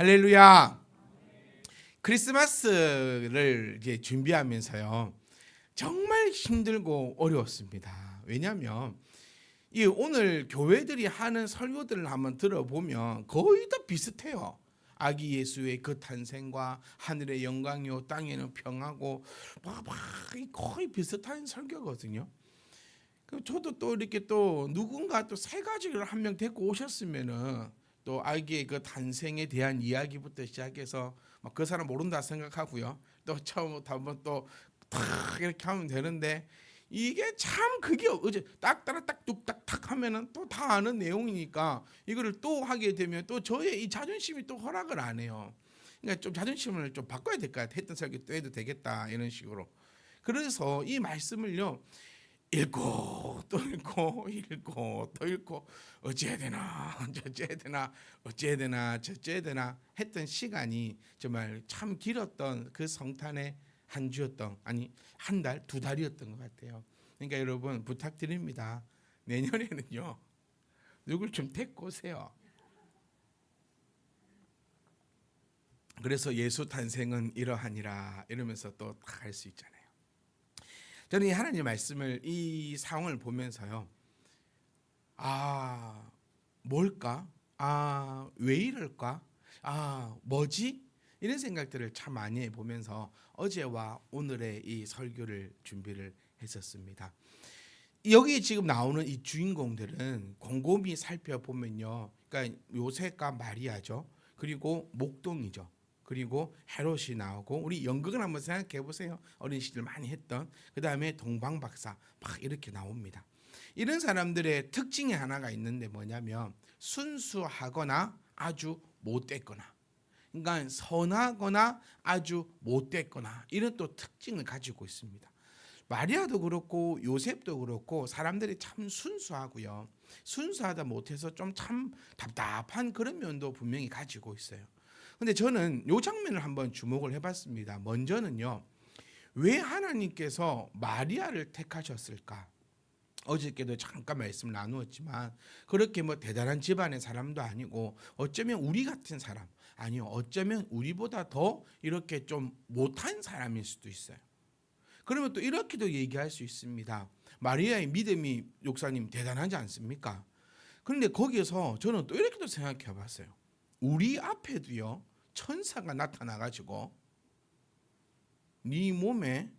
할렐루야. 크리스마스를 이제 준비하면서요, 정말 힘들고 어려웠습니다. 왜냐하면 이 오늘 교회들이 하는 설교들을 한번 들어보면 거의 다 비슷해요. 아기 예수의 그 탄생과 하늘의 영광이요 땅에는 평하고 거의 비슷한 설교거든요. 저도 또 이렇게 또 누군가 또 세 가지를 한 명 데리고 오셨으면은 또 아기의 그 탄생에 대한 이야기부터 시작해서 막 그 사람 모른다 생각하고요. 또 처음부터 한번 또 탁 이렇게 하면 되는데 이게 참 그게 어제 딱따라딱 뚝딱탁 하면은 또 다 아는 내용이니까 이거를 또 하게 되면 또 저의 이 자존심이 또 허락을 안 해요. 그러니까 좀 자존심을 좀 바꿔야 될 것 같아. 했던 설교 또 해도 되겠다 이런 식으로. 그래서 이 말씀을요, 읽고 또 읽고 읽고 또 읽고 어찌해야 되나 저찌해야 되나 어찌해야 되나 저찌해야 되나 했던 시간이 정말 참 길었던 그 성탄의 한 주였던, 아니 한 달, 두 달이었던 것 같아요. 그러니까 여러분 부탁드립니다. 내년에는요 누굴 좀 데리고 오세요. 그래서 예수 탄생은 이러하니라 이러면서 또 할 수 있잖아요. 저는 이 하나님의 말씀을, 이 상황을 보면서요, 뭘까? 왜 이럴까? 뭐지? 이런 생각들을 참 많이 해보면서 어제와 오늘의 이 설교를 준비를 했었습니다. 여기 지금 나오는 이 주인공들은 곰곰이 살펴보면요, 그러니까 요셉과 마리아죠. 그리고 목동이죠. 그리고 헤롯이 나오고, 우리 연극을 한번 생각해 보세요. 어린 시절 많이 했던. 그 다음에 동방박사 막 이렇게 나옵니다. 이런 사람들의 특징이 하나가 있는데 뭐냐면 순수하거나 아주 못됐거나, 그러니까 선하거나 아주 못됐거나, 이런 또 특징을 가지고 있습니다. 마리아도 그렇고 요셉도 그렇고 사람들이 참 순수하고요, 순수하다 못해서 좀 참 답답한 그런 면도 분명히 가지고 있어요. 근데 저는 이 장면을 한번 주목을 해봤습니다. 먼저는요, 왜 하나님께서 마리아를 택하셨을까? 어저께도 잠깐 말씀을 나누었지만 그렇게 뭐 대단한 집안의 사람도 아니고, 어쩌면 우리 같은 사람, 아니요 어쩌면 우리보다 더 이렇게 좀 못한 사람일 수도 있어요. 그러면 또 이렇게도 얘기할 수 있습니다. 마리아의 믿음이, 목사님, 대단하지 않습니까? 그런데 거기에서 저는 또 이렇게도 생각해 봤어요. 우리 앞에도요 천사가 나타나가지고 네 몸에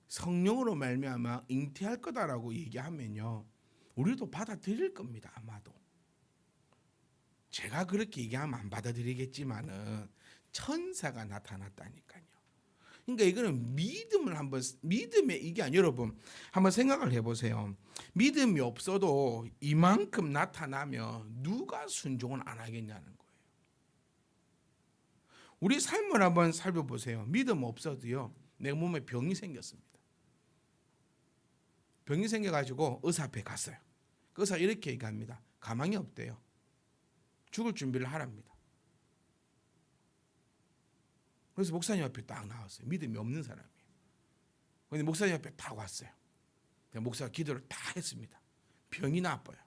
성령으로 말미암아 잉태할 거다라고 얘기하면요, 우리도 받아들일 겁니다. 아마도 제가 그렇게 얘기하면 안 받아들이겠지만은 천사가 나타났다니까요. 그러니까 이거는 믿음을 한번, 믿음의 이게 아니, 여러분 한번 생각을 해보세요. 믿음이 없어도 이만큼 나타나면 누가 순종을 안 하겠냐는 거예요. 우리 삶을 한번 살펴보세요. 믿음 없어도요 내 몸에 병이 생겼습니다. 병이 생겨가지고 의사 앞에 갔어요. 그 의사 이렇게 얘기합니다. 가망이 없대요. 죽을 준비를 하랍니다. 그래서 목사님 앞에 딱 나왔어요. 믿음이 없는 사람이에요. 근데 목사님 앞에 딱 왔어요. 목사가 기도를 다 했습니다. 병이 나빠요.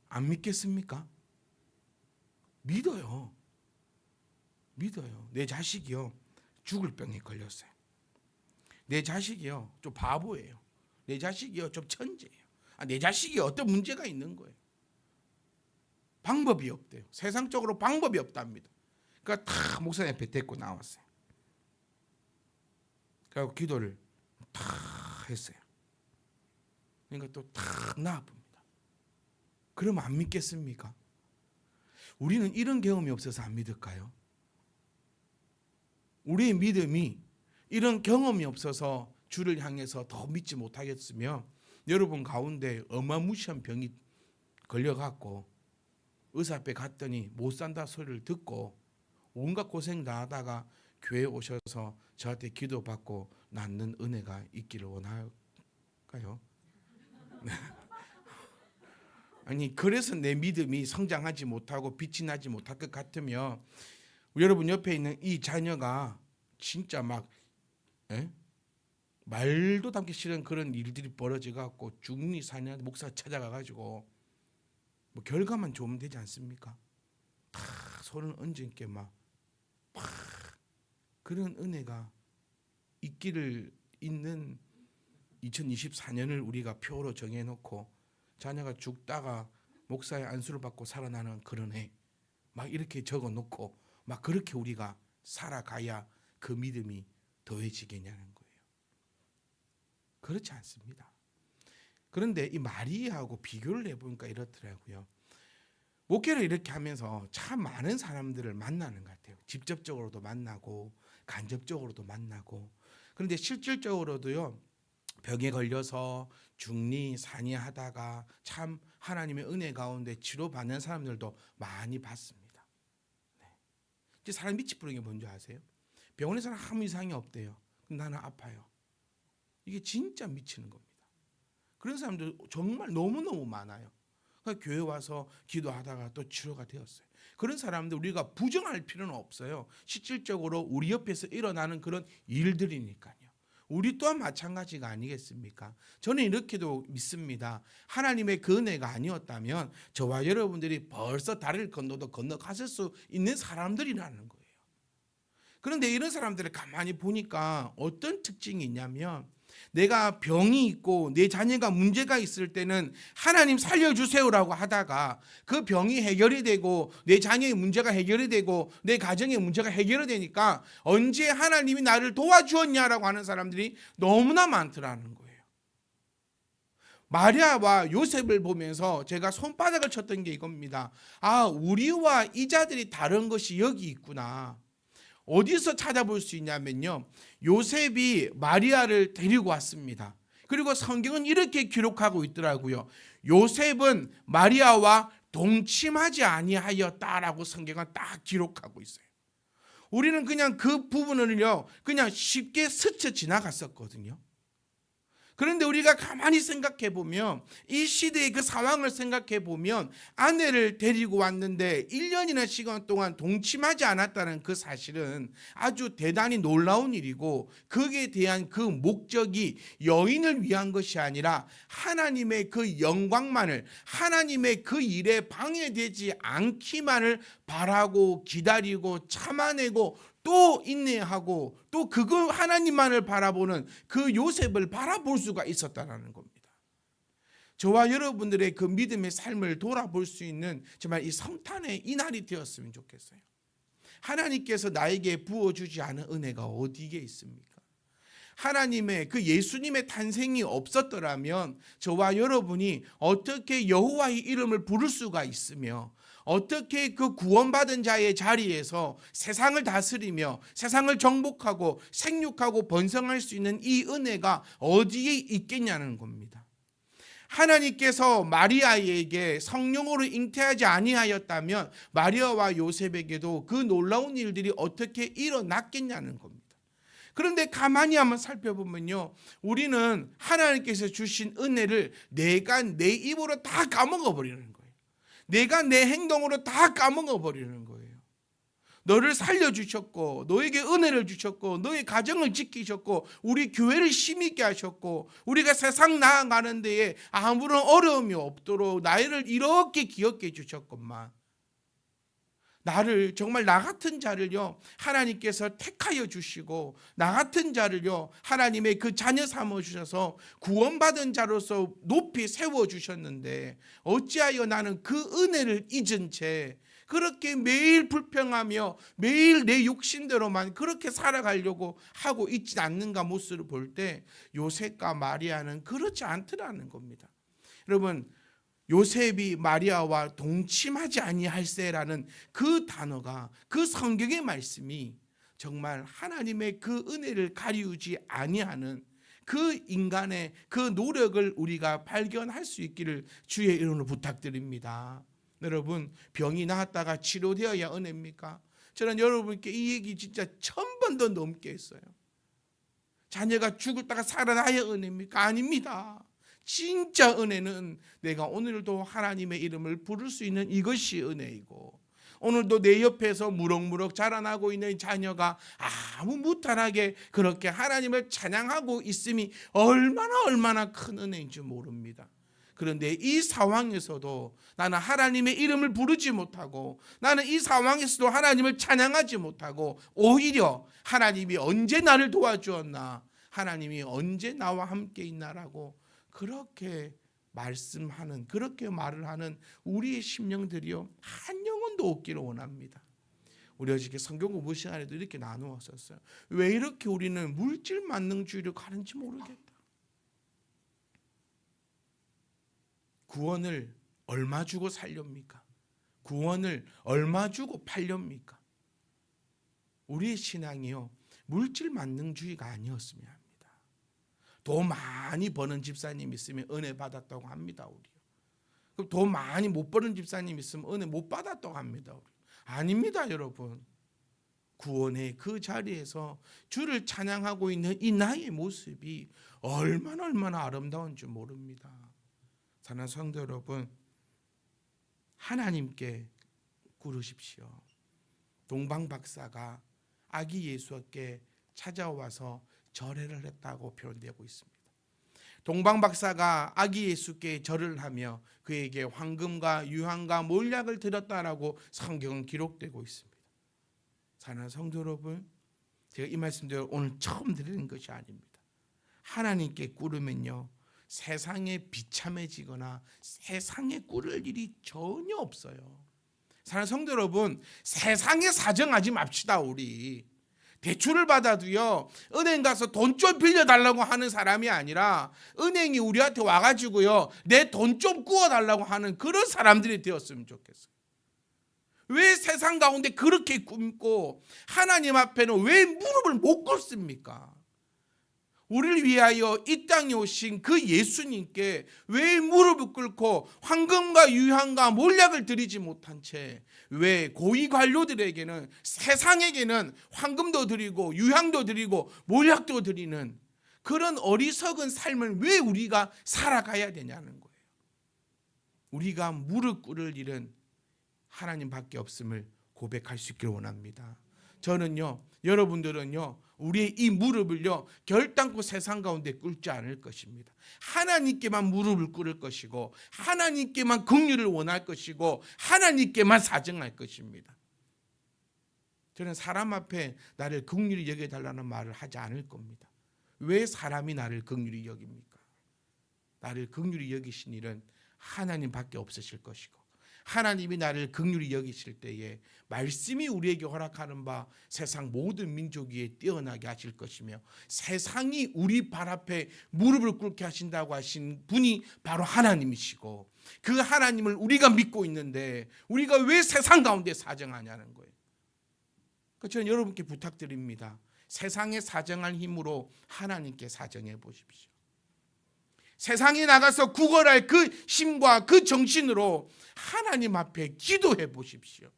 안 믿겠습니까? 믿어요. 믿어요. 내 자식이요 죽을 병에 걸렸어요. 내 자식이요 좀 바보예요. 내 자식이요 좀 천재예요. 내 자식이 어떤 문제가 있는 거예요. 방법이 없대요. 세상적으로 방법이 없답니다. 그러니까 다 목사님 앞에 데리고 나왔어요. 그리고 기도를 다 했어요. 그러니까 또 다 나아봅니다. 그럼 안 믿겠습니까? 우리는 이런 경험이 없어서 안 믿을까요? 우리의 믿음이 이런 경험이 없어서 주를 향해서 더 믿지 못하겠으며, 여러분 가운데 어마무시한 병이 걸려갖고 의사 앞에 갔더니 못 산다 소리를 듣고 온갖 고생 다 하다가 교회에 오셔서 저한테 기도받고 낫는 은혜가 있기를 원할까요? 아니, 그래서 내 믿음이 성장하지 못하고 빛이 나지 못할 것 같으며, 여러분 옆에 있는 이 자녀가 진짜 막 말도 담기 싫은 그런 일들이 벌어져갖고 중리 사냐 목사 찾아가가지고 뭐 결과만 좋으면 되지 않습니까? 다 손을 얹은께 막 그런 은혜가 있기를 있는 2024년을 우리가 표로 정해놓고 자녀가 죽다가 목사의 안수를 받고 살아나는 그런 해 막 이렇게 적어놓고 막 그렇게 우리가 살아가야 그 믿음이 더해지겠냐는 거예요. 그렇지 않습니다. 그런데 이 마리아하고 비교를 해보니까 이렇더라고요. 목회를 이렇게 하면서 참 많은 사람들을 만나는 것 같아요. 직접적으로도 만나고 간접적으로도 만나고. 그런데 실질적으로도요, 병에 걸려서 중리 산이 하다가 참 하나님의 은혜 가운데 치료받는 사람들도 많이 봤습니다. 네. 이제 사람 밑이 부르는 게 뭔지 아세요? 병원에서는 아무 이상이 없대요. 나는 아파요. 이게 진짜 미치는 겁니다. 그런 사람들 정말 너무너무 많아요. 그러니까 교회 와서 기도하다가 또 치료가 되었어요. 그런 사람들 우리가 부정할 필요는 없어요. 실질적으로 우리 옆에서 일어나는 그런 일들이니까요. 우리 또한 마찬가지가 아니겠습니까? 저는 이렇게도 믿습니다. 하나님의 그 은혜가 아니었다면 저와 여러분들이 벌써 다리를 건너도 건너갔을 수 있는 사람들이라는 거예요. 그런데 이런 사람들을 가만히 보니까 어떤 특징이 있냐면, 내가 병이 있고 내 자녀가 문제가 있을 때는 하나님 살려주세요라고 하다가 그 병이 해결이 되고 내 자녀의 문제가 해결이 되고 내 가정의 문제가 해결이 되니까 언제 하나님이 나를 도와주었냐라고 하는 사람들이 너무나 많더라는 거예요. 마리아와 요셉을 보면서 제가 손바닥을 쳤던 게 이겁니다. 아, 우리와 이 자들이 다른 것이 여기 있구나. 어디서 찾아볼 수 있냐면요, 요셉이 마리아를 데리고 왔습니다. 그리고 성경은 이렇게 기록하고 있더라고요. 요셉은 마리아와 동침하지 아니하였다라고 성경은 딱 기록하고 있어요. 우리는 그냥 그 부분을요 그냥 쉽게 스쳐 지나갔었거든요. 그런데 우리가 가만히 생각해 보면, 이 시대의 그 상황을 생각해 보면, 아내를 데리고 왔는데 1년이나 시간 동안 동침하지 않았다는 그 사실은 아주 대단히 놀라운 일이고, 거기에 대한 그 목적이 여인을 위한 것이 아니라 하나님의 그 영광만을, 하나님의 그 일에 방해되지 않기만을 바라고 기다리고 참아내고 또 인내하고 또 그거 하나님만을 바라보는 그 요셉을 바라볼 수가 있었다는 겁니다. 저와 여러분들의 그 믿음의 삶을 돌아볼 수 있는 정말 이 성탄의 이 날이 되었으면 좋겠어요. 하나님께서 나에게 부어주지 않은 은혜가 어디에 있습니까? 하나님의 그 예수님의 탄생이 없었더라면 저와 여러분이 어떻게 여호와의 이름을 부를 수가 있으며, 어떻게 그 구원받은 자의 자리에서 세상을 다스리며 세상을 정복하고 생육하고 번성할 수 있는 이 은혜가 어디에 있겠냐는 겁니다. 하나님께서 마리아에게 성령으로 잉태하지 아니하였다면 마리아와 요셉에게도 그 놀라운 일들이 어떻게 일어났겠냐는 겁니다. 그런데 가만히 한번 살펴보면요, 우리는 하나님께서 주신 은혜를 내가 내 입으로 다 까먹어 버리는 거예요. 내가 내 행동으로 다 까먹어 버리는 거예요. 너를 살려주셨고 너에게 은혜를 주셨고 너의 가정을 지키셨고 우리 교회를 힘있게 하셨고 우리가 세상 나아가는 데에 아무런 어려움이 없도록 나를 이렇게 귀엽게 해주셨건만, 나를 정말 나 같은 자를요 하나님께서 택하여 주시고 나 같은 자를요 하나님의 그 자녀 삼아 주셔서 구원받은 자로서 높이 세워 주셨는데, 어찌하여 나는 그 은혜를 잊은 채 그렇게 매일 불평하며 매일 내 욕심대로만 그렇게 살아가려고 하고 있지 않는가 모습을 볼 때, 요셉과 마리아는 그렇지 않더라는 겁니다. 여러분, 요셉이 마리아와 동침하지 아니할세라는 그 단어가, 그 성경의 말씀이 정말 하나님의 그 은혜를 가리우지 아니하는 그 인간의 그 노력을 우리가 발견할 수 있기를 주의 이름으로 부탁드립니다. 여러분, 병이 나았다가 치료되어야 은혜입니까? 저는 여러분께 이 얘기 진짜 1000번도 넘게 했어요. 자녀가 죽었다가 살아나야 은혜입니까? 아닙니다. 진짜 은혜는 내가 오늘도 하나님의 이름을 부를 수 있는 이것이 은혜이고, 오늘도 내 옆에서 무럭무럭 자라나고 있는 자녀가 아무 무탈하게 그렇게 하나님을 찬양하고 있음이 얼마나 큰 은혜인지 모릅니다. 그런데 이 상황에서도 나는 하나님의 이름을 부르지 못하고, 나는 이 상황에서도 하나님을 찬양하지 못하고, 오히려 하나님이 언제 나를 도와주었나, 하나님이 언제 나와 함께 있나라고 그렇게 말씀하는, 그렇게 말을 하는 우리의 심령들이요, 한 영혼도 없기를 원합니다. 우리 어저께 성경 공부 시간에도 이렇게 나누었었어요. 왜 이렇게 우리는 물질 만능주의를 가는지 모르겠다. 구원을 얼마 주고 살렵니까? 구원을 얼마 주고 팔렵니까? 우리의 신앙이요, 물질 만능주의가 아니었으면 합니다. 돈 많이 버는 집사님 있으면 은혜 받았다고 합니다. 우리. 그럼 돈 많이 못 버는 집사님 있으면 은혜 못 받았다고 합니다. 우리. 아닙니다, 여러분. 구원의 그 자리에서 주를 찬양하고 있는 이 나의 모습이 얼마나 아름다운 줄 모릅니다. 사랑하는 성도 여러분, 하나님께 구르십시오. 동방 박사가 아기 예수께 찾아와서 절회를 했다고 표현되고 있습니다. 동방 박사가 아기 예수께 절을 하며 그에게 황금과 유황과 몰약을 드렸다라고 성경은 기록되고 있습니다. 사랑하는 성도 여러분, 제가 이 말씀대로 오늘 처음 드리는 것이 아닙니다. 하나님께 꾸르면요, 세상에 비참해지거나 세상에 꾸를 일이 전혀 없어요. 사랑하는 성도 여러분, 세상에 사정하지 맙시다. 우리 대출을 받아도요, 은행 가서 돈 좀 빌려달라고 하는 사람이 아니라 은행이 우리한테 와가지고요, 내 돈 좀 구워달라고 하는 그런 사람들이 되었으면 좋겠어요. 왜 세상 가운데 그렇게 굶고 하나님 앞에는 왜 무릎을 못 꿇습니까? 우리를 위하여 이 땅에 오신 그 예수님께 왜 무릎을 꿇고 황금과 유향과 몰약을 드리지 못한 채 왜 고위 관료들에게는, 세상에게는 황금도 드리고 유향도 드리고 몰약도 드리는 그런 어리석은 삶을 왜 우리가 살아가야 되냐는 거예요. 우리가 무릎 꿇을 일은 하나님밖에 없음을 고백할 수 있기를 원합니다. 저는요, 여러분들은요, 우리의 이 무릎을요, 결단코 세상 가운데 꿇지 않을 것입니다. 하나님께만 무릎을 꿇을 것이고, 하나님께만 긍휼을 원할 것이고, 하나님께만 사정할 것입니다. 저는 사람 앞에 나를 긍휼히 여겨달라는 말을 하지 않을 겁니다. 왜 사람이 나를 긍휼히 여깁니까? 나를 긍휼히 여기신 일은 하나님밖에 없으실 것이고, 하나님이 나를 긍휼히 여기실 때에 말씀이 우리에게 허락하는 바 세상 모든 민족 위에 뛰어나게 하실 것이며, 세상이 우리 발 앞에 무릎을 꿇게 하신다고 하신 분이 바로 하나님이시고, 그 하나님을 우리가 믿고 있는데 우리가 왜 세상 가운데 사정하냐는 거예요. 그러니까 저는 여러분께 부탁드립니다. 세상에 사정할 힘으로 하나님께 사정해 보십시오. 세상에 나가서 구걸할 그 힘과 그 정신으로 하나님 앞에 기도해 보십시오.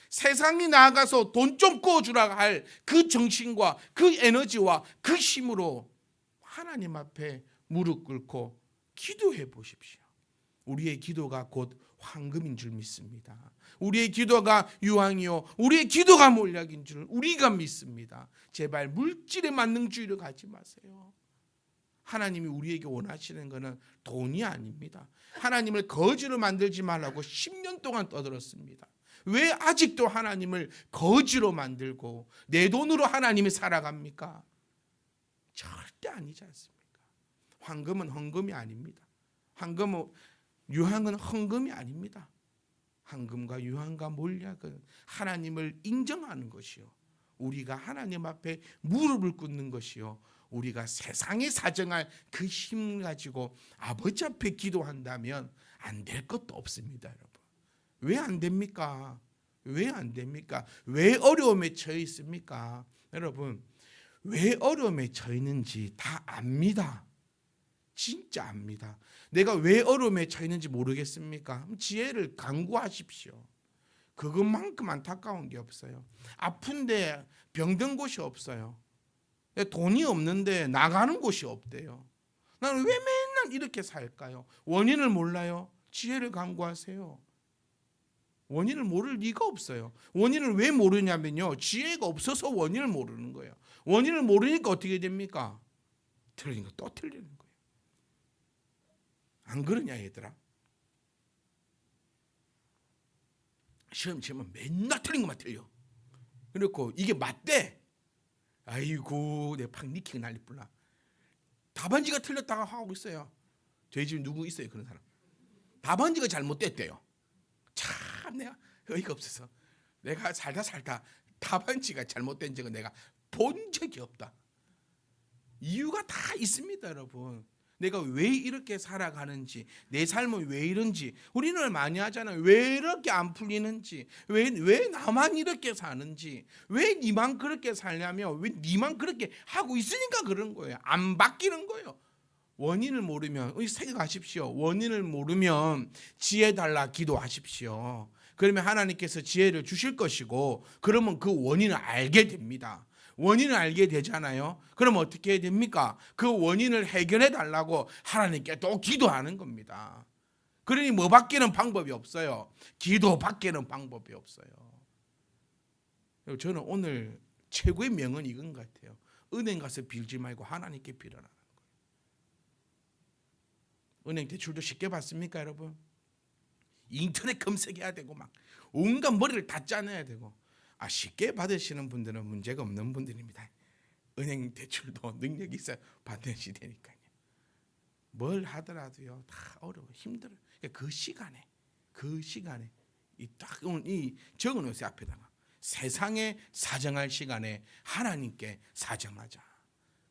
세상에 나가서 돈 좀 구워주라 할 그 정신과 그 에너지와 그 힘으로 하나님 앞에 무릎 꿇고 기도해 보십시오. 우리의 기도가 곧 황금인 줄 믿습니다. 우리의 기도가 유황이요, 우리의 기도가 몰약인 줄 우리가 믿습니다. 제발 물질에 만능주의를 가지 마세요. 하나님이 우리에게 원하시는 것은 돈이 아닙니다. 하나님을 거지로 만들지 말라고 10년 동안 떠들었습니다. 왜 아직도 하나님을 거지로 만들고 내 돈으로 하나님이 살아갑니까? 절대 아니지 않습니까? 황금은 헌금이 아닙니다. 유황은 헌금이 아닙니다. 황금과 유황과 몰약은 하나님을 인정하는 것이요, 우리가 하나님 앞에 무릎을 꿇는 것이요, 우리가 세상에 사정할 그 힘을 가지고 아버지 앞에 기도한다면 안 될 것도 없습니다. 여러분, 왜 안 됩니까? 왜 안 됩니까? 왜 어려움에 처해 있습니까? 여러분, 왜 어려움에 처해 있는지 다 압니다. 진짜 압니다. 내가 왜 어려움에 처해 있는지 모르겠습니까? 지혜를 간구하십시오. 그것만큼 안타까운 게 없어요. 아픈데 병든 곳이 없어요. 돈이 없는데 나가는 곳이 없대요. 나는 왜 맨날 이렇게 살까요? 원인을 몰라요? 지혜를 간구하세요. 원인을 모를 리가 없어요. 원인을 왜 모르냐면요, 지혜가 없어서 원인을 모르는 거예요. 원인을 모르니까 어떻게 됩니까? 틀리는 거 또 틀리는 거예요. 안 그러냐 얘들아? 시험 치면 맨날 틀린 것만 틀려. 그렇고 이게 맞대. 아이고 내 팍 니키가 난리 불나. 답안지가 틀렸다가 하고 있어요. 저희 집에 누구 있어요 그런 사람? 답안지가 잘못됐대요. 참 내가 어이가 없어서 내가 살다 답안지가 잘못된 적은 내가 본 적이 없다. 이유가 다 있습니다 여러분. 내가 왜 이렇게 살아가는지, 내 삶은 왜 이런지 우리는 많이 하잖아요. 왜 이렇게 안 풀리는지, 왜 나만 이렇게 사는지, 왜 니만 그렇게 살냐며, 왜 니만 그렇게 하고 있으니까 그런 거예요. 안 바뀌는 거예요. 원인을 모르면 생각하십시오. 원인을 모르면 지혜 달라 기도하십시오. 그러면 하나님께서 지혜를 주실 것이고, 그러면 그 원인을 알게 됩니다. 원인을 알게 되잖아요. 그럼 어떻게 해야 됩니까? 그 원인을 해결해 달라고 하나님께 또 기도하는 겁니다. 그러니 뭐 밖에는 방법이 없어요. 기도밖에는 방법이 없어요. 저는 오늘 최고의 명언이 이건 것 같아요. 은행 가서 빌지 말고 하나님께 빌어라. 은행 대출도 쉽게 받습니까 여러분? 인터넷 검색해야 되고 막 온갖 머리를 다 짜내야 되고. 쉽게 받으시는 분들은 문제가 없는 분들입니다. 은행 대출도 능력이 있어야 받는 시대니까요. 뭘 하더라도요 다 어려워 힘들어요. 그 시간에 이 적어놓으세요 앞에다가. 세상에 사정할 시간에 하나님께 사정하자.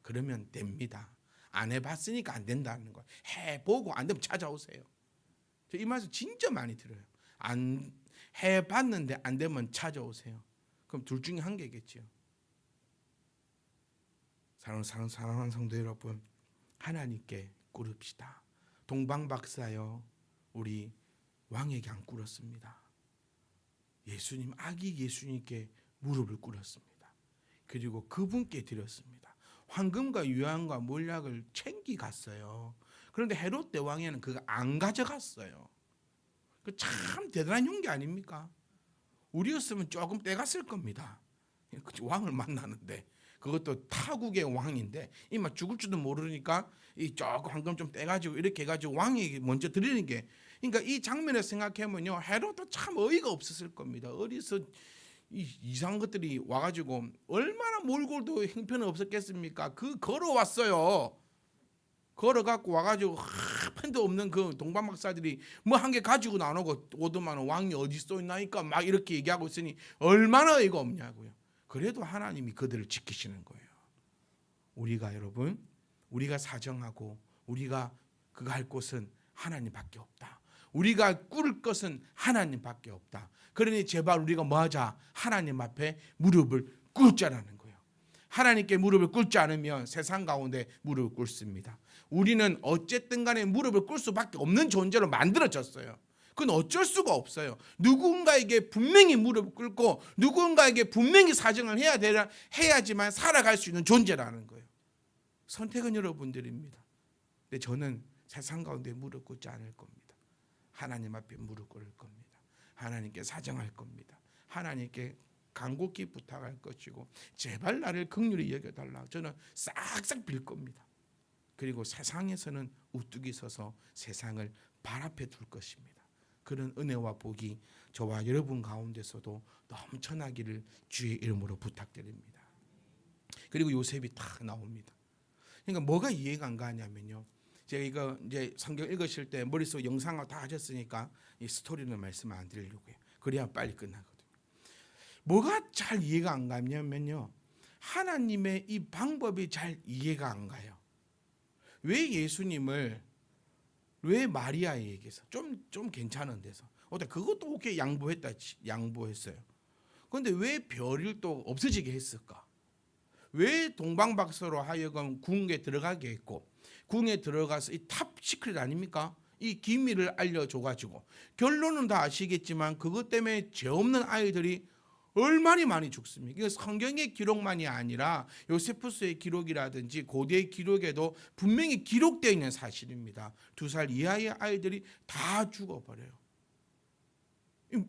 그러면 됩니다. 안 해봤으니까 안 된다는 거. 해보고 안 되면 찾아오세요. 저 이 말씀 진짜 많이 들어요. 안 해봤는데 안 되면 찾아오세요. 그럼 둘 중에 한 개겠죠. 사랑하는 성도 여러분, 하나님께 꿇읍시다. 동방박사요, 우리 왕에게 안 꿇었습니다. 예수님, 아기 예수님께 무릎을 꿇었습니다. 그리고 그분께 드렸습니다. 황금과 유황과 몰약을 챙기 갔어요. 그런데 헤롯 대왕에는 그거 안 가져갔어요. 그 참 대단한 용기 아닙니까? 우리였으면 조금 떼갔을 겁니다. 왕을 만나는데 그것도 타국의 왕인데 이마 죽을 줄도 모르니까 이 조금 황금 좀 떼가지고 이렇게 해가지고 왕에게 먼저 드리는 게, 그러니까 이 장면을 생각해보면요 헤롯도 참 어이가 없었을 겁니다. 어디서 이상한 것들이 와가지고 얼마나 몰골도 형편은 없었겠습니까? 걸어왔어요. 걸어갖고 와가지고 한도 없는 그 동방박사들이 뭐 한 개 가지고 나오고 오더만 왕이 어디 쏘있나니까 막 이렇게 얘기하고 있으니 얼마나 어이가 없냐고요. 그래도 하나님이 그들을 지키시는 거예요. 우리가 여러분, 우리가 사정하고 우리가 그거 할 곳은 하나님밖에 없다. 우리가 꿇을 것은 하나님밖에 없다. 그러니 제발 우리가 뭐하자? 하나님 앞에 무릎을 꿇자라는 거예요. 하나님께 무릎을 꿇지 않으면 세상 가운데 무릎을 꿇습니다. 우리는 어쨌든 간에 무릎을 꿇을 수밖에 없는 존재로 만들어졌어요. 그건 어쩔 수가 없어요. 누군가에게 분명히 무릎을 꿇고 누군가에게 분명히 사정을 해야지만 살아갈 수 있는 존재라는 거예요. 선택은 여러분들입니다. 근데 저는 세상 가운데 무릎 꿇지 않을 겁니다. 하나님 앞에 무릎 꿇을 겁니다. 하나님께 사정할 겁니다. 하나님께 간곡히 부탁할 것이고 제발 나를 긍휼히 여겨달라 저는 싹싹 빌 겁니다. 그리고 세상에서는 우뚝이 서서 세상을 발 앞에 둘 것입니다. 그런 은혜와 복이 저와 여러분 가운데서도 넘쳐나기를 주의 이름으로 부탁드립니다. 그리고 요셉이 딱 나옵니다. 그러니까 뭐가 이해가 안 가냐면요. 제가 이거 이제 성경 읽으실 때 머릿속 영상화 다 하셨으니까 이 스토리는 말씀 안 드리려고요. 그래야 빨리 끝나거든요. 뭐가 잘 이해가 안 가냐면요. 하나님의 이 방법이 잘 이해가 안 가요. 왜 예수님을 왜 마리아에게서 좀 괜찮은 데서 그것도 오케이 양보했어요. 그런데 왜 별을 또 없어지게 했을까? 왜 동방박사로 하여금 궁에 들어가게 했고 궁에 들어가서 이 탑 시크릿 아닙니까? 이 기밀을 알려줘가지고 결론은 다 아시겠지만 그것 때문에 죄 없는 아이들이 얼마나 많이 죽습니까? 이거 성경의 기록만이 아니라 요세푸스의 기록이라든지 고대의 기록에도 분명히 기록되어 있는 사실입니다. 2살 이하의 아이들이 다 죽어버려요.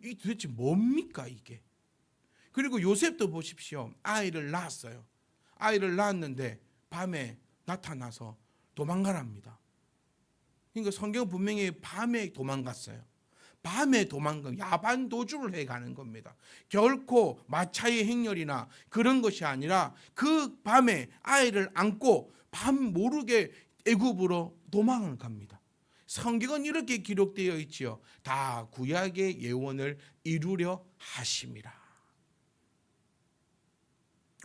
이 도대체 뭡니까 이게? 그리고 요셉도 보십시오. 아이를 낳았어요. 아이를 낳았는데 밤에 나타나서 도망가랍니다. 그러니까 성경 분명히 밤에 도망갔어요. 밤에 도망가 야반 도주를 해 가는 겁니다. 결코 마차의 행렬이나 그런 것이 아니라 그 밤에 아이를 안고 밤 모르게 애굽으로 도망을 갑니다. 성경은 이렇게 기록되어 있지요. 다 구약의 예언을 이루려 하심이라.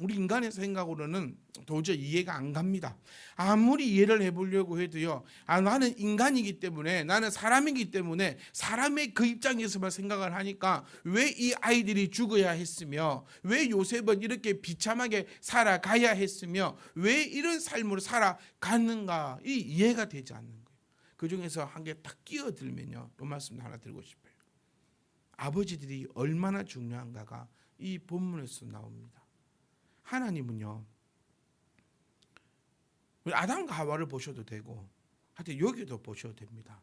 우리 인간의 생각으로는 도저히 이해가 안 갑니다. 아무리 이해를 해보려고 해도요. 나는 인간이기 때문에, 나는 사람이기 때문에 사람의 그 입장에서만 생각을 하니까 왜 이 아이들이 죽어야 했으며, 왜 요셉은 이렇게 비참하게 살아가야 했으며, 왜 이런 삶으로 살아가는가 이 이해가 되지 않는 거예요. 그 중에서 한 개 딱 끼어들면요, 이 말씀 하나 드리고 싶어요. 아버지들이 얼마나 중요한가가 이 본문에서 나옵니다. 하나님은요, 아담과 하와를 보셔도 되고 하여튼 여기도 보셔도 됩니다.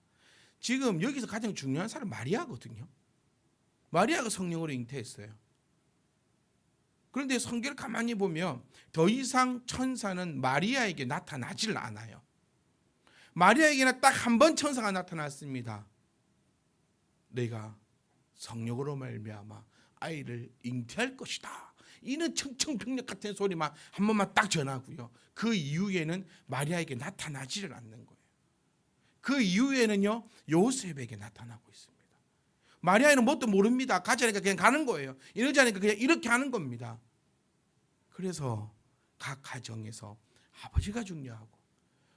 지금 여기서 가장 중요한 사람 마리아거든요. 마리아가 성령으로 잉태했어요. 그런데 성경을 가만히 보면 더 이상 천사는 마리아에게 나타나질 않아요. 마리아에게는 딱 한 번 천사가 나타났습니다. 내가 성령으로 말미암아 아이를 잉태할 것이다. 이는 청청병력 같은 소리만 한 번만 딱 전하고요. 그 이후에는 마리아에게 나타나지를 않는 거예요. 그 이후에는요, 요셉에게 나타나고 있습니다. 마리아는 뭣도 모릅니다. 가자니까 그냥 가는 거예요. 이러자니까 그냥 이렇게 하는 겁니다. 그래서 각 가정에서 아버지가 중요하고,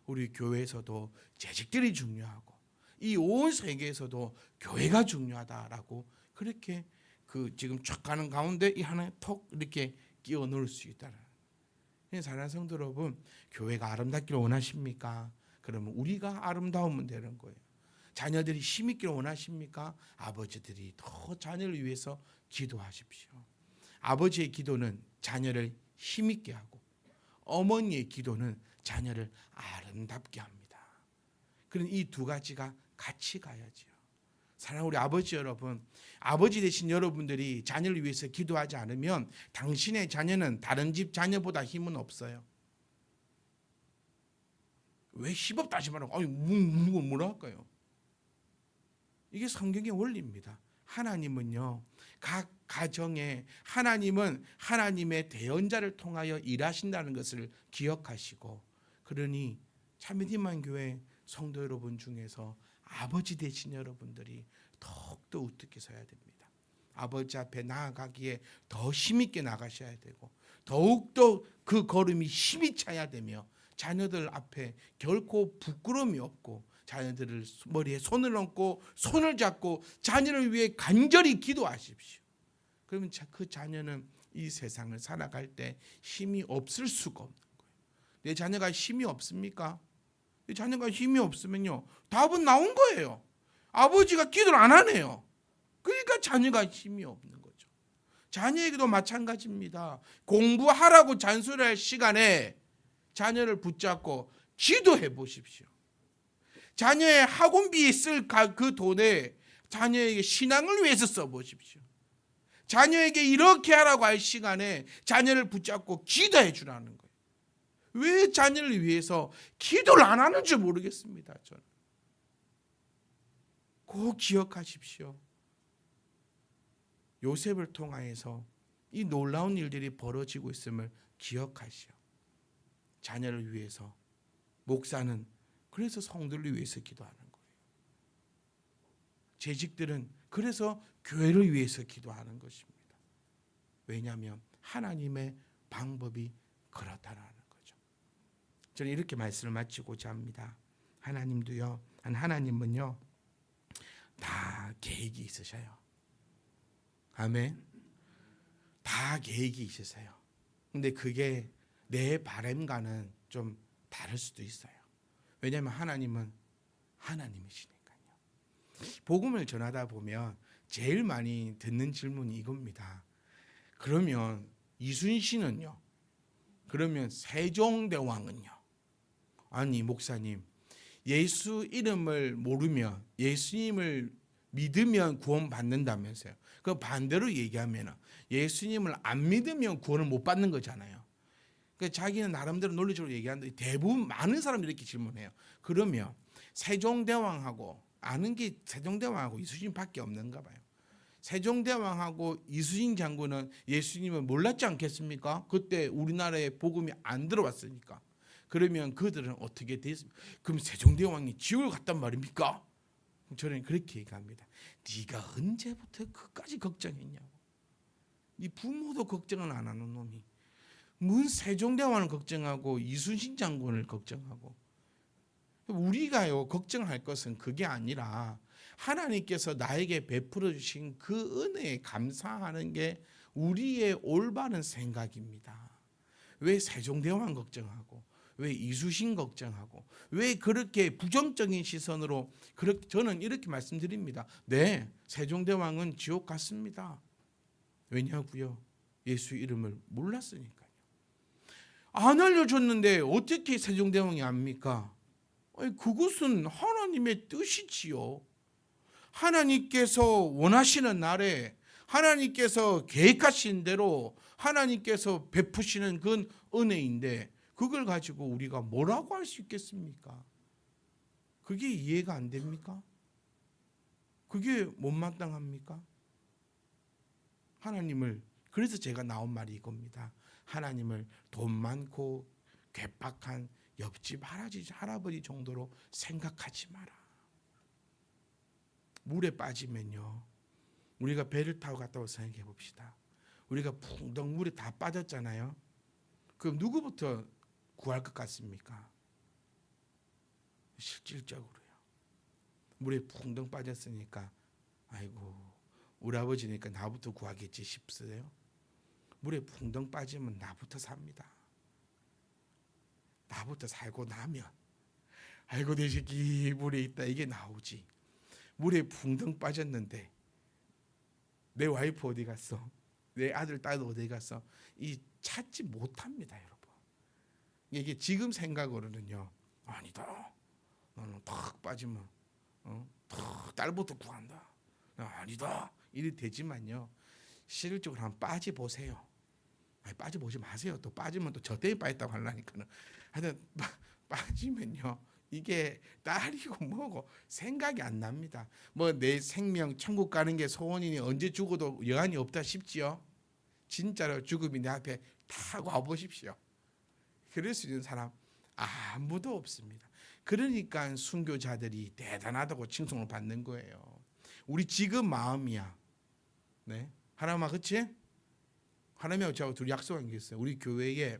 우리 교회에서도 재직들이 중요하고, 이 온 세계에서도 교회가 중요하다라고 그렇게 지금 쫙 가는 가운데 이 하나에 톡 이렇게 끼워 넣을 수 있다는. 사랑하는 성도 여러분, 교회가 아름답기를 원하십니까? 그러면 우리가 아름다우면 되는 거예요. 자녀들이 힘있기를 원하십니까? 아버지들이 더 자녀를 위해서 기도하십시오. 아버지의 기도는 자녀를 힘있게 하고, 어머니의 기도는 자녀를 아름답게 합니다. 그런 이 두 가지가 같이 가야지요. 사랑하는 우리 아버지 여러분, 아버지 되신 여러분들이 자녀를 위해서 기도하지 않으면 당신의 자녀는 다른 집 자녀보다 힘은 없어요. 왜 힘없다 하지 말라고? 아니 뭐라 할까요? 이게 성경의 원리입니다. 하나님은요, 각 가정에 하나님은 하나님의 대언자를 통하여 일하신다는 것을 기억하시고, 그러니 참여디만 교회 성도 여러분 중에서 아버지 되신 여러분들이 더욱더 우습게 서야 됩니다. 아버지 앞에 나아가기에 더 힘있게 나가셔야 되고, 더욱더 그 걸음이 힘이 차야 되며, 자녀들 앞에 결코 부끄러움이 없고, 자녀들을 머리에 손을 얹고 손을 잡고 자녀를 위해 간절히 기도하십시오. 그러면 그 자녀는 이 세상을 살아갈 때 힘이 없을 수가 없는 거예요. 내 자녀가 힘이 없습니까? 내 자녀가 힘이 없으면요, 답은 나온 거예요. 아버지가 기도를 안 하네요. 그러니까 자녀가 힘이 없는 거죠. 자녀에게도 마찬가지입니다. 공부하라고 잔소리할 시간에 자녀를 붙잡고 기도해 보십시오. 자녀의 학원비에 쓸 그 돈에 자녀에게 신앙을 위해서 써보십시오. 자녀에게 이렇게 하라고 할 시간에 자녀를 붙잡고 기도해 주라는 거예요. 왜 자녀를 위해서 기도를 안 하는지 모르겠습니다. 저는 꼭 기억하십시오. 요셉을 통하여서 이 놀라운 일들이 벌어지고 있음을 기억하시오. 자녀를 위해서, 목사는 그래서 성도를 위해서 기도하는 거예요. 재직들은 그래서 교회를 위해서 기도하는 것입니다. 왜냐하면 하나님의 방법이 그렇다는 거죠. 저는 이렇게 말씀을 마치고자 합니다. 하나님은요 다 계획이 있으셔요. 아멘. 다 계획이 있으세요. 근데 그게 내 바람과는 좀 다를 수도 있어요. 왜냐하면 하나님은 하나님이시니까요. 복음을 전하다 보면 제일 많이 듣는 질문이 이겁니다. 그러면 이순신은요? 그러면 세종대왕은요? 아니 목사님, 예수 이름을 모르면, 예수님을 믿으면 구원 받는다면서요. 그 반대로 얘기하면 예수님을 안 믿으면 구원을 못 받는 거잖아요. 그러니까 자기는 나름대로 논리적으로 얘기하는데 대부분 많은 사람들이 이렇게 질문해요. 그러면 세종대왕하고 아는 게 세종대왕하고 이순신밖에 없는가 봐요. 세종대왕하고 이순신 장군은 예수님을 몰랐지 않겠습니까? 그때 우리나라에 복음이 안 들어왔으니까. 그러면 그들은 어떻게 됐습니까? 그럼 세종대왕이 지옥을 갔단 말입니까? 저는 그렇게 얘기합니다. 네가 언제부터 그까지 걱정했냐고. 네 부모도 걱정을 안 하는 놈이 문 세종대왕을 걱정하고 이순신 장군을 걱정하고. 우리가요 걱정할 것은 그게 아니라 하나님께서 나에게 베풀어 주신 그 은혜에 감사하는 게 우리의 올바른 생각입니다. 왜 세종대왕 걱정하고 왜 이순신 걱정하고 왜 그렇게 부정적인 시선으로 그렇게 저는 이렇게 말씀드립니다. 네, 세종대왕은 지옥 갔습니다. 왜냐고요? 예수 이름을 몰랐으니까요. 안 알려줬는데 어떻게 세종대왕이 압니까? 그것은 하나님의 뜻이지요. 하나님께서 원하시는 날에 하나님께서 계획하신 대로 하나님께서 베푸시는 그 은혜인데 그걸 가지고 우리가 뭐라고 할 수 있겠습니까? 그게 이해가 안 됩니까? 그게 못마땅합니까? 하나님을, 그래서 제가 나온 말이 이겁니다. 하나님을 돈 많고 괴팍한 옆집 할아버지 정도로 생각하지 마라. 물에 빠지면요, 우리가 배를 타고 갔다고 생각해 봅시다. 우리가 풍덩 물에 다 빠졌잖아요. 그럼 누구부터 구할 것 같습니까? 실질적으로요. 물에 풍덩 빠졌으니까 아이고 우리 아버지니까 나부터 구하겠지 싶으세요? 물에 풍덩 빠지면 나부터 삽니다. 나부터 살고 나면 아이고 내 새끼 물에 있다 이게 나오지. 물에 풍덩 빠졌는데 내 와이프 어디 갔어? 내 아들 딸 어디 갔어? 이 찾지 못합니다, 여러분. 이게 지금 생각으로는요, 아니다. 너는 탁 빠지면 탁 딸부터 구한다. 아니다. 이리 되지만요, 실질적으로 한번 빠져 보세요. 빠져 보지 마세요. 또 빠지면 또 저 때문에 빠졌다고 하려니까는. 하여튼 빠지면요, 이게 딸이고 뭐고 생각이 안 납니다. 뭐 내 생명 천국 가는 게 소원이니 언제 죽어도 여한이 없다 싶지요. 진짜로 죽음이 내 앞에 탁 와보십시오. 그럴 수 있는 사람 아무도 없습니다. 그러니까 순교자들이 대단하다고 칭송을 받는 거예요. 우리 지금 마음이야. 네, 하나님아, 그치? 하나님하고 저하고 둘이 약속한 게 있어요. 우리 교회에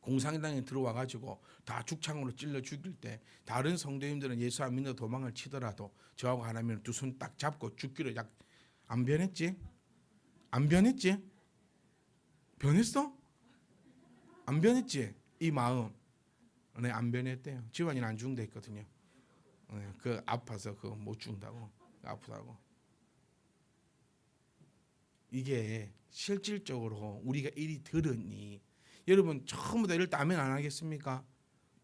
공산당에 들어와가지고 다 죽창으로 찔러 죽일 때 다른 성도님들은 예수 안 믿어 도망을 치더라도 저하고 하나님은 두 손 딱 잡고 죽기로 안 변했지? 안 변했지? 변했어? 안 변했지? 이 마음. 네, 안 변했대요. 집안일 안 죽는다 했거든요. 네, 그 아파서 그거 못 죽는다고, 아프다고. 이게 실질적으로 우리가 이리 들으니 여러분 전부 다 이럴 때 아멘 안 하겠습니까?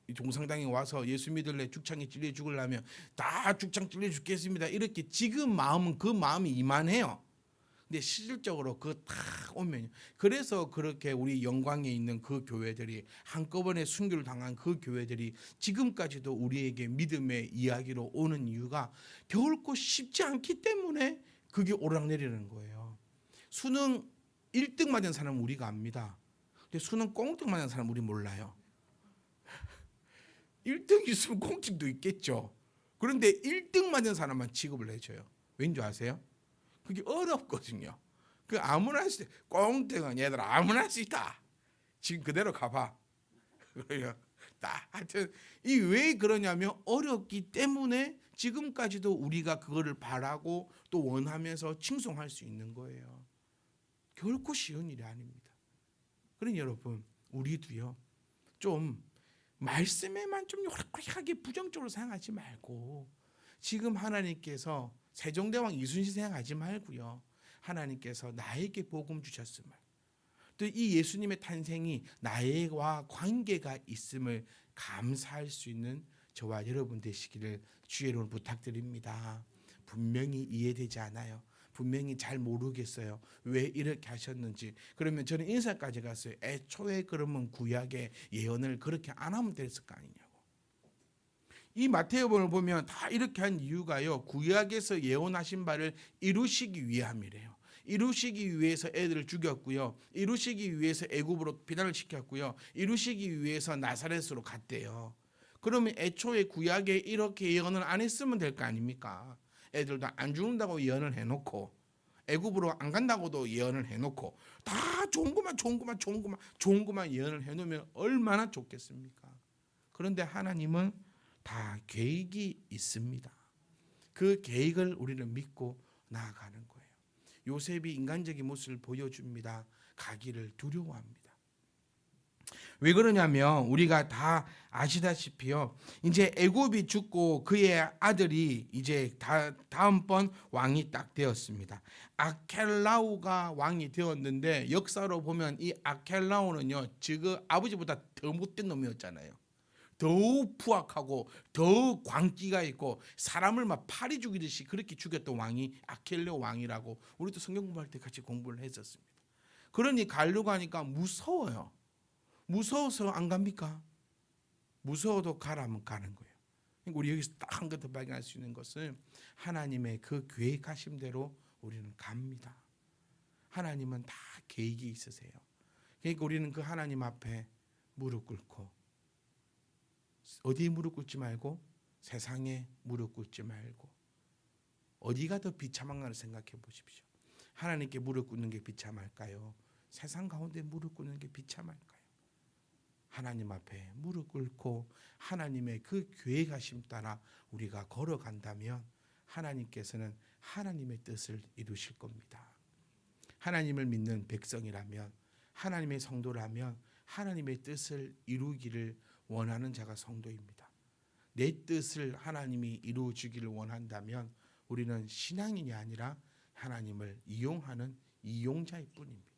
이 동상당에 와서 예수 믿을래 죽창에 찔려 죽으려면 다 죽창 찔려 죽겠습니다. 이렇게 지금 마음은 그 마음이 이만해요. 근데 실질적으로 그 다 오면, 그래서 그렇게 우리 영광에 있는 그 교회들이 한꺼번에 순교를 당한 그 교회들이 지금까지도 우리에게 믿음의 이야기로 오는 이유가 결코 쉽지 않기 때문에 그게 오르락내리는 거예요. 수능 1등 맞은 사람은 우리가 압니다. 근데 수능 꽁등 맞은 사람은 우리 몰라요. 1등 있으면 꽁등도 있겠죠. 그런데 1등 맞은 사람만 취급을 해줘요. 왠지 아세요? 그게 어렵거든요. 그 아무나 할 수 있다. 꽁등은 얘들아 아무나 할 수 있다. 지금 그대로 가봐. 그래요. 하여튼 이 왜 그러냐면 어렵기 때문에 지금까지도 우리가 그거를 바라고 또 원하면서 칭송할 수 있는 거예요. 결코 쉬운 일이 아닙니다. 그러니 여러분 우리도요 좀 말씀에만 좀 요렇게 부정적으로 생각하지 말고 지금 하나님께서 세종대왕 이순신 생각하지 말고요. 하나님께서 나에게 복음 주셨음을, 또 이 예수님의 탄생이 나와 관계가 있음을 감사할 수 있는 저와 여러분 되시기를 주의 이름으로 부탁드립니다. 분명히 이해되지 않아요. 분명히 잘 모르겠어요. 왜 이렇게 하셨는지. 그러면 저는 인사까지 갔어요. 애초에 그러면 구약의 예언을 그렇게 안 하면 됐을 거 아니냐고. 이 마태복음을 보면 다 이렇게 한 이유가요. 구약에서 예언하신 바를 이루시기 위함이래요. 이루시기 위해서 애들을 죽였고요. 이루시기 위해서 애굽으로 피난을 시켰고요. 이루시기 위해서 나사렛으로 갔대요. 그러면 애초에 구약에 이렇게 예언을 안 했으면 될 거 아닙니까? 애들도 안 죽는다고 예언을 해놓고 애굽으로 안 간다고도 예언을 해놓고 다 좋은 것만 예언을 해놓으면 얼마나 좋겠습니까? 그런데 하나님은 다 계획이 있습니다. 그 계획을 우리는 믿고 나아가는 거예요. 요셉이 인간적인 모습을 보여줍니다. 가기를 두려워합니다. 왜 그러냐면 우리가 다 아시다시피요. 이제 애굽이 죽고 그의 아들이 이제 다음번 왕이 딱 되었습니다. 아켈라우가 왕이 되었는데 역사로 보면 이 아켈라우는요, 지금 아버지보다 더 못된 놈이었잖아요. 더욱 부악하고 더욱 광기가 있고 사람을 막 파리 죽이듯이 그렇게 죽였던 왕이 아켈레오 왕이라고 우리도 성경 공부할 때 같이 공부를 했었습니다. 그러니 가려고 하니까 무서워요. 무서워서 안 갑니까? 무서워도 가라면 가는 거예요. 그러니까 우리 여기서 딱 한 것 더 발견할 수 있는 것은 하나님의 그 계획하심대로 우리는 갑니다. 하나님은 다 계획이 있으세요. 그러니까 우리는 그 하나님 앞에 무릎 꿇고, 어디에 무릎 꿇지 말고 세상에 무릎 꿇지 말고, 어디가 더 비참한가를 생각해 보십시오. 하나님께 무릎 꿇는 게 비참할까요? 세상 가운데 무릎 꿇는 게 비참할까요? 하나님 앞에 무릎 꿇고 하나님의 그 계획하심 따라 우리가 걸어간다면 하나님께서는 하나님의 뜻을 이루실 겁니다. 하나님을 믿는 백성이라면, 하나님의 성도라면 하나님의 뜻을 이루기를 원하는 자가 성도입니다. 내 뜻을 하나님이 이루어 주기를 원한다면 우리는 신앙인이 아니라 하나님을 이용하는 이용자일 뿐입니다.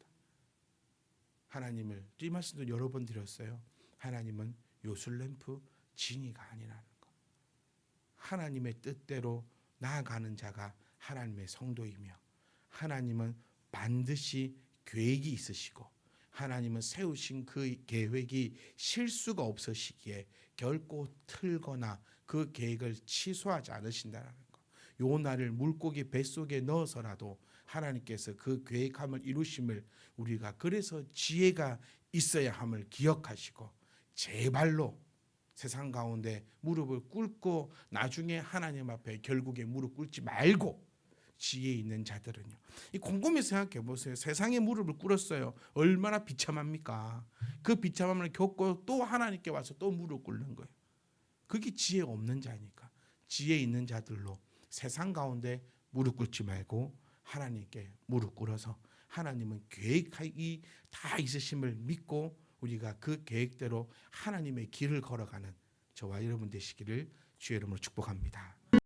하나님을, 이 말씀도 여러 번 드렸어요. 하나님은 요술램프 진이가 아니라는 것. 하나님의 뜻대로 나아가는 자가 하나님의 성도이며, 하나님은 반드시 계획이 있으시고, 하나님은 세우신 그 계획이 실수가 없으시기에 결코 틀거나 그 계획을 취소하지 않으신다는 것. 요나를 물고기 뱃속에 넣어서라도 하나님께서 그 계획함을 이루심을 우리가 그래서 지혜가 있어야 함을 기억하시고, 제발로 세상 가운데 무릎을 꿇고 나중에 하나님 앞에 결국에 무릎 꿇지 말고, 지혜 있는 자들은요, 이 곰곰이 생각해 보세요. 세상에 무릎을 꿇었어요. 얼마나 비참합니까? 그 비참함을 겪고 또 하나님께 와서 또 무릎 꿇는 거예요. 그게 지혜 없는 자니까. 지혜 있는 자들로 세상 가운데 무릎 꿇지 말고 하나님께 무릎 꿇어서 하나님은 계획이 다 있으심을 믿고 우리가 그 계획대로 하나님의 길을 걸어가는 저와 여러분 되시기를 주의 이름으로 축복합니다.